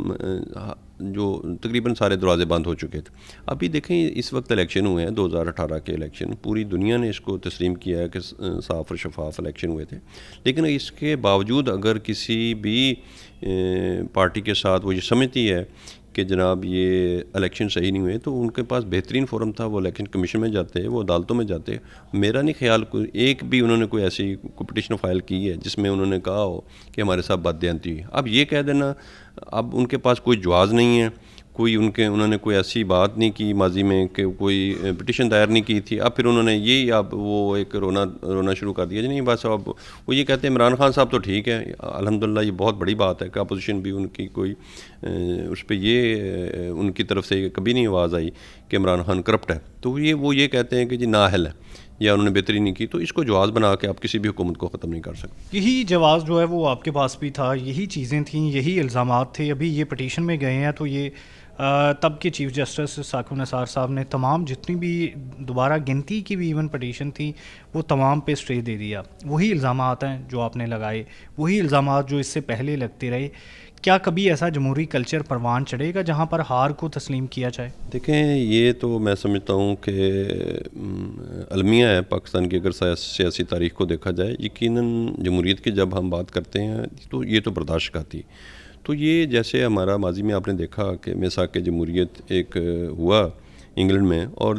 जो तकरीबन सारे दरवाजे बंद हो चुके थे। अभी देखें, इस वक्त इलेक्शन हुए हैं, 2018 के इलेक्शन, पूरी दुनिया ने इसको तस्लीम किया है कि साफ़ और शफाफ इलेक्शन हुए थे। लेकिन इसके बावजूद अगर किसी भी पार्टी के साथ वो ये समझती है कि जनाब ये इलेक्शन सही नहीं हुए, तो उनके पास बेहतरीन फोरम था, वो इलेक्शन कमीशन में जाते, वो अदालतों में जाते। मेरा नहीं ख्याल कोई एक भी उन्होंने कोई ऐसी पिटिशन फाइल की है जिसमें उन्होंने कहा हो कि हमारे साथ बददियानती हुई। अब ये कह देना, अब उनके पास कोई जवाज़ नहीं है, कोई उन्होंने कोई ऐसी बात नहीं की माजी में कि कोई पिटिशन दायर नहीं की थी। अब फिर उन्होंने यही अब वो एक रोना शुरू कर दिया जी। नहीं, बस अब वो ये कहते हैं इमरान खान साहब तो ठीक है, अल्हम्दुलिल्लाह, ये बहुत बड़ी बात है कि अपोजिशन भी उनकी कोई उस पर ये उनकी तरफ से कभी नहीं आवाज़ आई कि इमरान खान करप्ट है। तो वो ये कहते हैं कि जी नाअहल है। या उन्होंने बेहतरी नहीं की, तो इसको जवाज़ बना के आप किसी भी हुकूमत को ख़त्म नहीं कर सकते। यही जवाब जो है वो आपके पास भी था, यही चीज़ें थीं, यही इल्ज़ामात थे। अभी ये पटिशन में गए हैं तो ये तब के चीफ़ जस्टिस साकिब निसार साहब ने तमाम जितनी भी दोबारा गिनती की भी इवन पटिशन थी वो तमाम पे स्टे दे दिया। वही इल्ज़ामात हैं जो आपने लगाए, वही इल्ज़ामात जो इससे पहले लगते रहे। क्या कभी ऐसा जमहूरी कल्चर परवान चढ़ेगा जहाँ पर हार को तस्लीम किया जाए? देखें, ये तो मैं समझता हूँ कि अलमिया है पाकिस्तान की। अगर सियासी तारीख़ को देखा जाए, यकीनन जमहूरियत की जब हम बात करते हैं तो ये तो बर्दाश्त का थी। तो ये जैसे हमारा माजी में आपने देखा कि मिसाक जमहूरियत एक हुआ इंग्लैंड में, और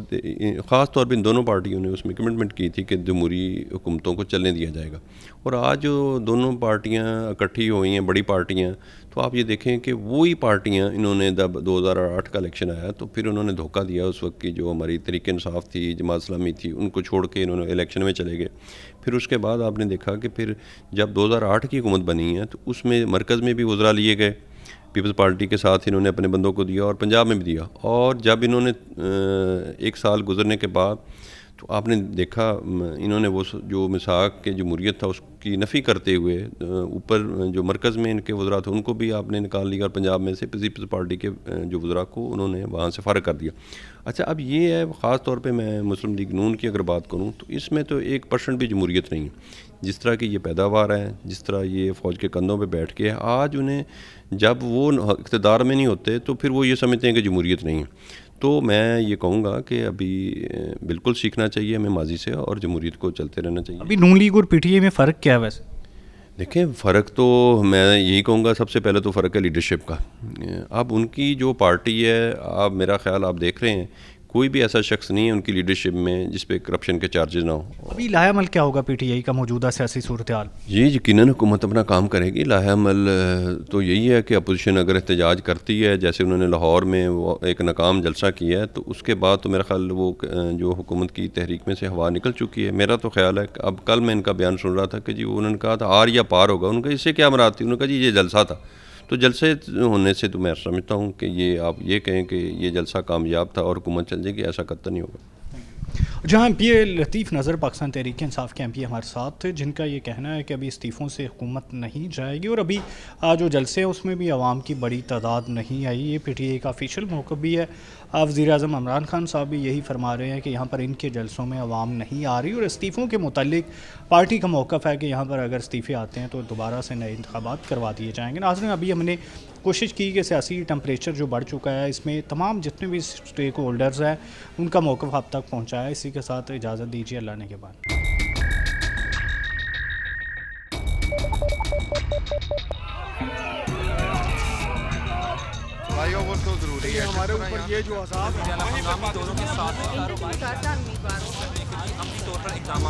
ख़ास तौर पर इन दोनों पार्टियों ने उसमें कमिटमेंट की थी कि जमहूरी हुकूमतों को चलने दिया जाएगा। और आज जो दोनों पार्टियां इकट्ठी हुई हैं, बड़ी पार्टियां, तो आप ये देखें कि वही पार्टियां इन्होंने जब 2008 का इलेक्शन आया तो फिर उन्होंने धोखा दिया। उस वक्त की जो हमारी तहरीक इंसाफ थी, जमात इस्लामी थी, उनको छोड़ के इन्होंने इलेक्शन में चले गए। फिर उसके बाद आपने देखा कि फिर जब 2008 की हुकूमत बनी है तो उसमें मरकज़ में भी वज़रा लिए गए, पीपल्स पार्टी के साथ इन्होंने अपने बंदों को दिया, और पंजाब में भी दिया। और जब इन्होंने 1 साल गुजरने के बाद तो आपने देखा इन्होंने वो जो मिसाक के जमहूरियत था उसकी नफ़ी करते हुए ऊपर जो मरकज़ में इनके वज़रा थे उनको भी आपने निकाल लिया, और पंजाब में से पीपल्स पार्टी के जो वज़रा को उन्होंने वहाँ से फ़ारग कर दिया। अच्छा, अब ये है ख़ास तौर पे मैं मुस्लिम लीग नून की अगर बात करूँ तो इसमें तो 1% भी जमहूरियत नहीं है। जिस तरह की ये पैदावार है, जिस तरह ये फ़ौज के कंधों पे बैठ के आज उन्हें जब वो इक़्तिदार में नहीं होते तो फिर वो ये समझते हैं कि जमहूरियत नहीं है। तो मैं ये कहूँगा कि अभी बिल्कुल सीखना चाहिए हमें माजी से, और जमहूरियत को चलते रहना चाहिए। अभी नून लीग और पीटीआई में फ़र्क क्या है वैसे? देखें, फ़र्क तो मैं यही कहूँगा सबसे पहले तो फ़र्क है लीडरशिप का। अब उनकी जो पार्टी है, आप मेरा ख्याल आप देख रहे हैं कोई भी ऐसा शख्स नहीं है उनकी लीडरशिप में जिस पे करप्शन के चार्जेस ना हो। अभी लाहेअमल क्या होगा पीटीआई का मौजूदा सियासी सूरत हाल? ये यकीनन हुकूमत अपना काम करेगी। लाहेअमल तो यही है कि अपोजिशन अगर एहतजाज करती है, जैसे उन्होंने लाहौर में वो एक नाकाम जलसा किया है, तो उसके बाद तो मेरा ख्याल वो जो हुकूमत की तहरीक में से हवा निकल चुकी है। मेरा तो ख्याल है कि अब कल मैं इनका बयान सुन रहा था कि जी उन्होंने कहा था आर या पार होगा। उनका इससे क्या मराद थी? उन्होंने कहा जी ये जलसा था। तो जलसे होने से तो मैं समझता हूँ कि ये आप ये कहें कि ये जलसा कामयाब था और हुकूमत चल जाएगी, ऐसा कतई नहीं होगा। जहाँ एमपी लतीफ़ नज़र पाकिस्तान तहरीक इंसाफ के एमपी हमारे साथ थे, जिनका ये कहना है कि अभी इस्तीफ़ों से हुकूमत नहीं जाएगी, और अभी जो जलसे हैं उसमें भी आवाम की बड़ी तादाद नहीं आई। ये पीटीआई का ऑफिशियल मौक़िफ़ भी है। वज़ीर-ए-आज़म इमरान खान साहब भी यही फरमा रहे हैं कि यहाँ पर इनके जलसों में आवाम नहीं आ रही, और इस्तीफ़ों के मुतालिक पार्टी का मौक़िफ़ है कि यहाँ पर अगर इस्तीफ़े आते हैं तो दोबारा से नए इंतखाबात करवा दिए जाएंगे। नाज़रीन, अभी हमने कोशिश की कि सियासी टेम्परेचर जो बढ़ चुका है इसमें तमाम जितने भी स्टेक होल्डर्स हैं उनका मौक़िफ़ आप तक पहुँचाया। इसी के साथ इजाज़त दीजिए, अल्लाह ने के बाद। फ्लाईओवर तो ज़रूरी है हमारे ऊपर। ये जो अज़ाब है हंगामी दौरों के साथ कारोबार उम्मीदवारों करने के लिए अमली तौर पर इक़दाम